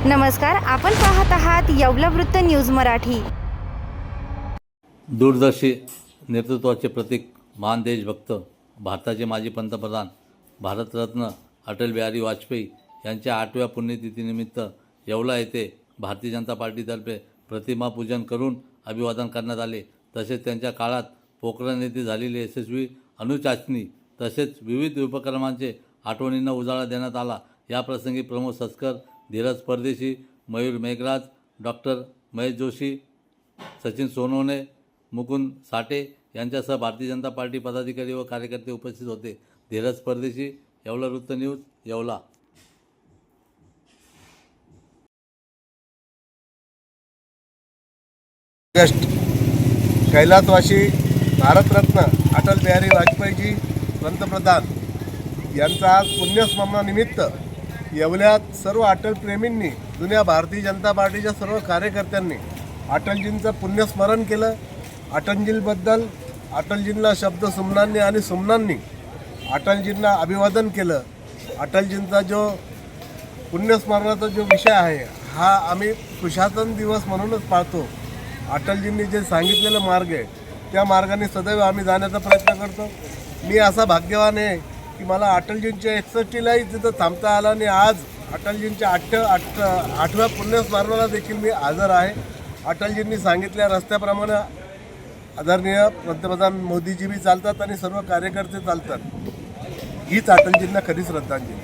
नमस्कार, आपण पाहत आहात येवला वृत्त न्यूज मराठी। दूरदर्शी नेतृत्वाचे प्रतीक, महान देशभक्त, भारताचे माजी पंतप्रधान, भारतरत्न अटल बिहारी वाजपेयी यांच्या 8व्या पुण्यतिथीनिमित्त येवला येथे भारतीय जनता पार्टीतर्फे प्रतिमा पूजन करून अभिवादन करण्यात आले। तसेच त्यांच्या काळात पोखरण येथे झालेली यशस्वी अणुचाचणी तसेच विविध उपक्रमांचे आठवणींना उजाळा देण्यात आला। या प्रसंगी प्रमोद सचकर, धीरज परदेशी, मयूर मेघराज, डॉक्टर महेश जोशी, सचिन सोनवणे, मुकुंद साठे यांच्यासह भारतीय जनता पार्टी पदाधिकारी व कार्यकर्ते उपस्थित होते। धीरज परदेशी, येवला वृत्त न्यूज, येवला। कैलासवासी भारतरत्न अटल बिहारी वाजपेयीजी पंतप्रधान यांचा आज पुण्यस्मरणानिमित्त येवल्यात सर्व अटल प्रेमींनी, जुन्या भारतीय जनता पार्टीच्या सर्व कार्यकर्त्यांनी अटलजींचं पुण्यस्मरण केलं। अटलजींबद्दल अटलजींना शब्द सुमनांनी आणि सुमनांनी अटलजींना अभिवादन केलं। अटलजींचा जो पुण्यस्मरणाचा जो विषय आहे हा आम्ही सुशासन दिवस म्हणूनच पाळतो। अटलजींनी जे सांगितलेलं मार्ग आहे त्या मार्गाने सदैव आम्ही जाण्याचा प्रयत्न करतो। मी असा भाग्यवान आहे की मला अटलजींच्या 61लाही तिथं थांबता आला आणि आज अटलजींच्या 8व्या पुण्यस्मरणाला देखील मी हजर आहे। अटलजींनी सांगितल्या रस्त्याप्रमाणे आदरणीय पंतप्रधान मोदीजी बी चालतात आणि सर्व कार्यकर्ते चालतात। हीच अटलजींना खरी श्रद्धांजली।